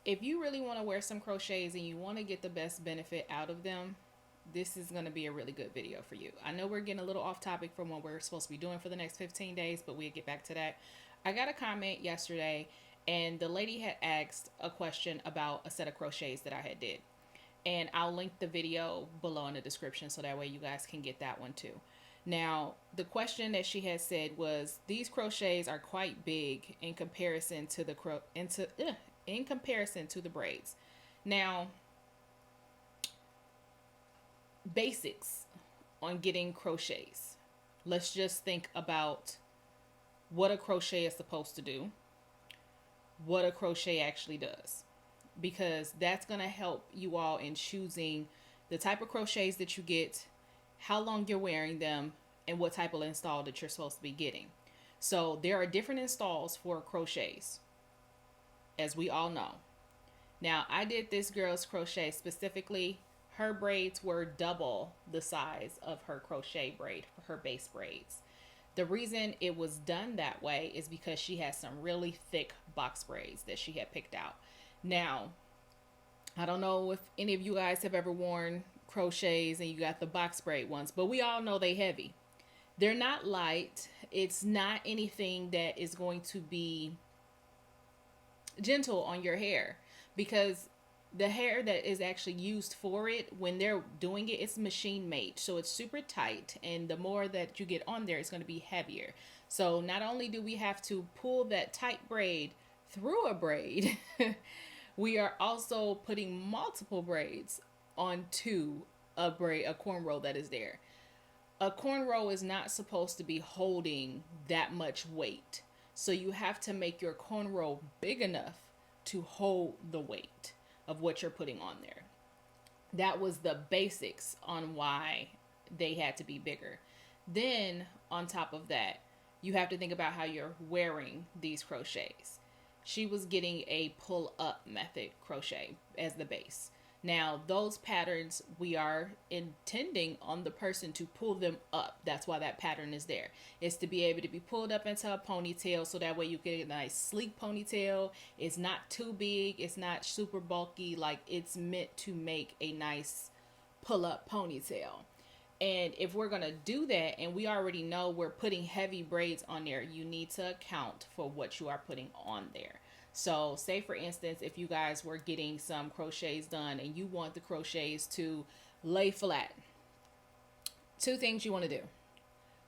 if you really want to wear some crochets and you want to get the best benefit out of them, this is going to be a really good video for you. I know we're getting a little off topic from what we're supposed to be doing for the next 15 days, but we'll get back to that. I got a comment yesterday, and the lady had asked a question about a set of crochets that I had did. And I'll link the video below in the description so that way you guys can get that one too. Now, the question that she had said was, these crochets are quite big in comparison to the in comparison to the braids. Now, basics on getting crochets. Let's just think about what a crochet is supposed to do, what a crochet actually does, because that's going to help you all in choosing the type of crochets that you get, how long you're wearing them, and what type of install that you're supposed to be getting. So there are different installs for crochets, as we all know. Now, I did this girl's crochet specifically. Her braids were double the size of her crochet braid, her base braids. The reason it was done that way is because she had some really thick box braids that she had picked out. Now, I don't know if any of you guys have ever worn crochets and you got the box braid ones, but we all know they heavy. They're not light. It's not anything that is going to be gentle on your hair, because the hair that is actually used for it, when they're doing it, it's machine made, so it's super tight, and the more that you get on there, it's going to be heavier. So not only do we have to pull that tight braid through a braid, we are also putting multiple braids onto a cornrow that is there. A cornrow is not supposed to be holding that much weight, so you have to make your cornrow big enough to hold the weight of what you're putting on there. That was the basics on why they had to be bigger. Then on top of that, you have to think about how you're wearing these crochets. She was getting a pull up method crochet as the base. Now, those patterns, we are intending on the person to pull them up. That's why that pattern is there. It's to be able to be pulled up into a ponytail, so that way you get a nice sleek ponytail. It's not too big. It's not super bulky. Like, it's meant to make a nice pull up ponytail. And if we're going to do that, and we already know we're putting heavy braids on there, you need to account for what you are putting on there. So say for instance, if you guys were getting some crochets done and you want the crochets to lay flat, two things you want to do.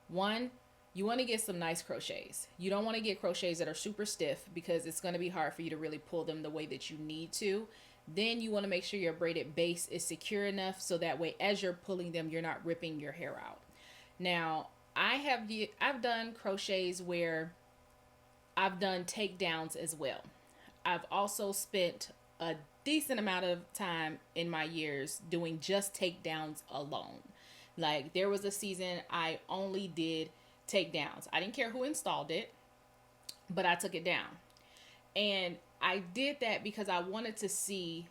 One, you want to get some nice crochets. You don't want to get crochets that are super stiff, because it's going to be hard for you to really pull them the way that you need to. Then you want to make sure your braided base is secure enough, so that way as you're pulling them, you're not ripping your hair out. Now, I've done crochets where I've done takedowns as well. I've also spent a decent amount of time in my years doing just takedowns alone. Like, there was a season I only did takedowns. I didn't care who installed it, but I took it down. And I did that because I wanted to see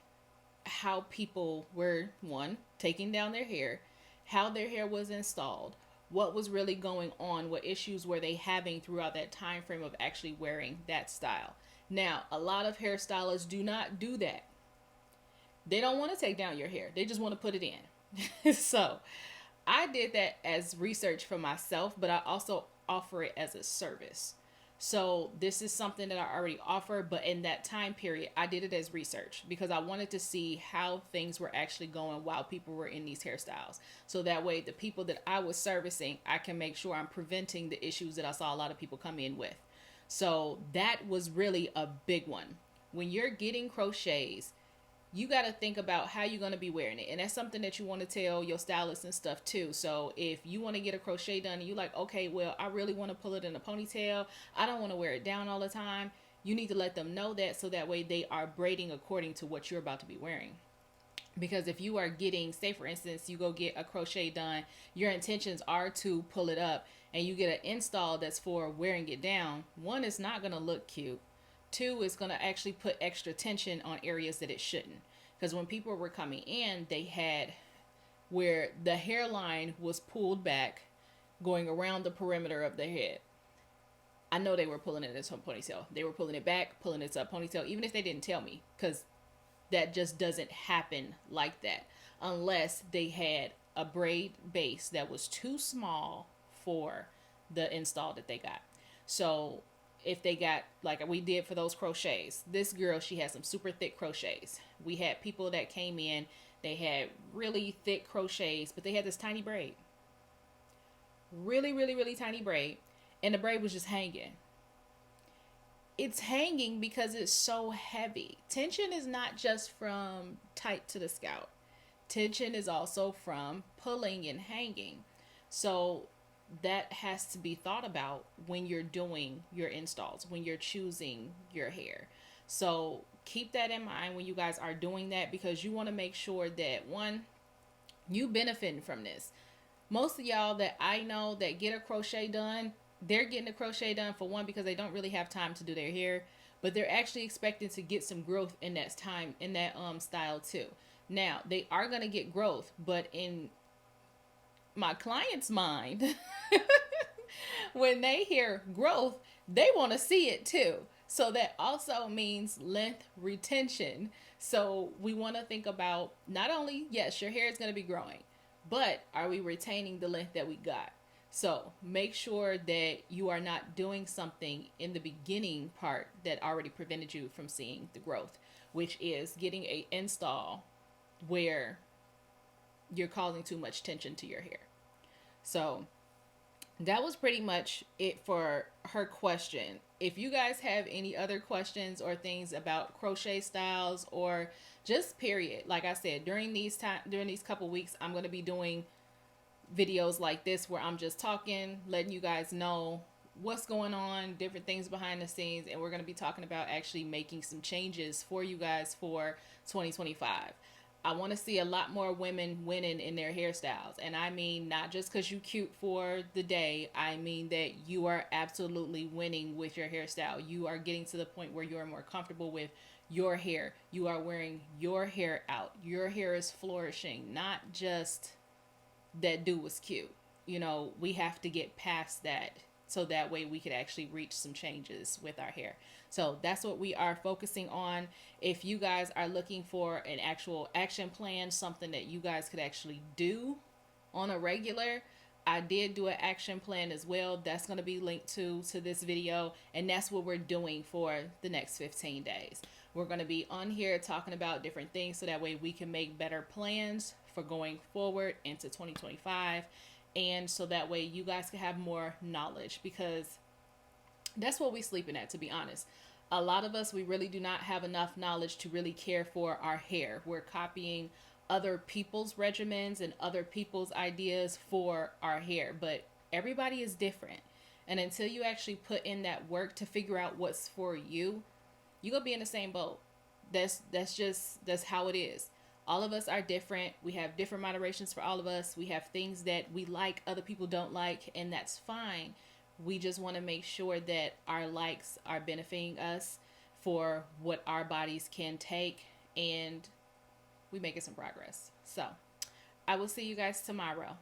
how people were, one, taking down their hair, how their hair was installed, what was really going on, what issues were they having throughout that time frame of actually wearing that style. Now, a lot of hairstylists do not do that. They don't want to take down your hair. They just want to put it in. So I did that as research for myself, but I also offer it as a service. So this is something that I already offer, but in that time period, I did it as research because I wanted to see how things were actually going while people were in these hairstyles. So that way, the people that I was servicing, I can make sure I'm preventing the issues that I saw a lot of people come in with. So that was really a big one. When you're getting crochets, you got to think about how you're going to be wearing it. And that's something that you want to tell your stylist and stuff too. So if you want to get a crochet done and you're like, okay, well, I really want to pull it in a ponytail, I don't want to wear it down all the time, you need to let them know that, so that way they are braiding according to what you're about to be wearing. Because if you are getting, say for instance, you go get a crochet done, your intentions are to pull it up, and you get an install that's for wearing it down, one, is not going to look cute. Two, is going to actually put extra tension on areas that it shouldn't. Because when people were coming in, they had where the hairline was pulled back, going around the perimeter of the head. I know they were pulling it as a ponytail. They were pulling it back, pulling it to a ponytail, even if they didn't tell me, because that just doesn't happen like that unless they had a braid base that was too small for the install that they got. So if they got, like we did for those crochets, this girl, she had some super thick crochets. We had people that came in, they had really thick crochets, but they had this tiny braid, really, really, really tiny braid, and the braid was just hanging. It's hanging because it's so heavy. Tension is not just from tight to the scalp. Tension is also from pulling and hanging. So that has to be thought about when you're doing your installs, when you're choosing your hair. So keep that in mind when you guys are doing that, because you want to make sure that, one, you benefiting from this. Most of y'all that I know that get a crochet done, they're getting a crochet done for one because they don't really have time to do their hair, but they're actually expecting to get some growth in that time, in that style too. Now they are going to get growth, but in my client's mind, when they hear growth, they want to see it too. So that also means length retention. So we want to think about, not only, yes, your hair is going to be growing, but are we retaining the length that we got? So make sure that you are not doing something in the beginning part that already prevented you from seeing the growth, which is getting a install where you're causing too much tension to your hair. So that was pretty much it for her question. If you guys have any other questions or things about crochet styles, or just period, like I said, during these couple weeks, I'm going to be doing videos like this where I'm just talking, letting you guys know what's going on, different things behind the scenes, and we're going to be talking about actually making some changes for you guys for 2025. I want to see a lot more women winning in their hairstyles. And I mean, not just because you cute for the day. I mean that you are absolutely winning with your hairstyle. You are getting to the point where you are more comfortable with your hair. You are wearing your hair out. Your hair is flourishing, not just that dude was cute. You know, we have to get past that so that way we could actually reach some changes with our hair. So that's what we are focusing on. If you guys are looking for an actual action plan, something that you guys could actually do on a regular, I did do an action plan as well. That's going to be linked to this video, and that's what we're doing for the next 15 days. We're going to be on here talking about different things so that way we can make better plans for going forward into 2025, and so that way you guys can have more knowledge, because that's what we're sleeping at, to be honest. A lot of us, we really do not have enough knowledge to really care for our hair. We're copying other people's regimens and other people's ideas for our hair, but everybody is different. And until you actually put in that work to figure out what's for you, you're gonna be in the same boat. That's how it is. All of us are different. We have different moderations for all of us. We have things that we like, other people don't like, and that's fine. We just want to make sure that our likes are benefiting us for what our bodies can take, and we making some progress. So I will see you guys tomorrow.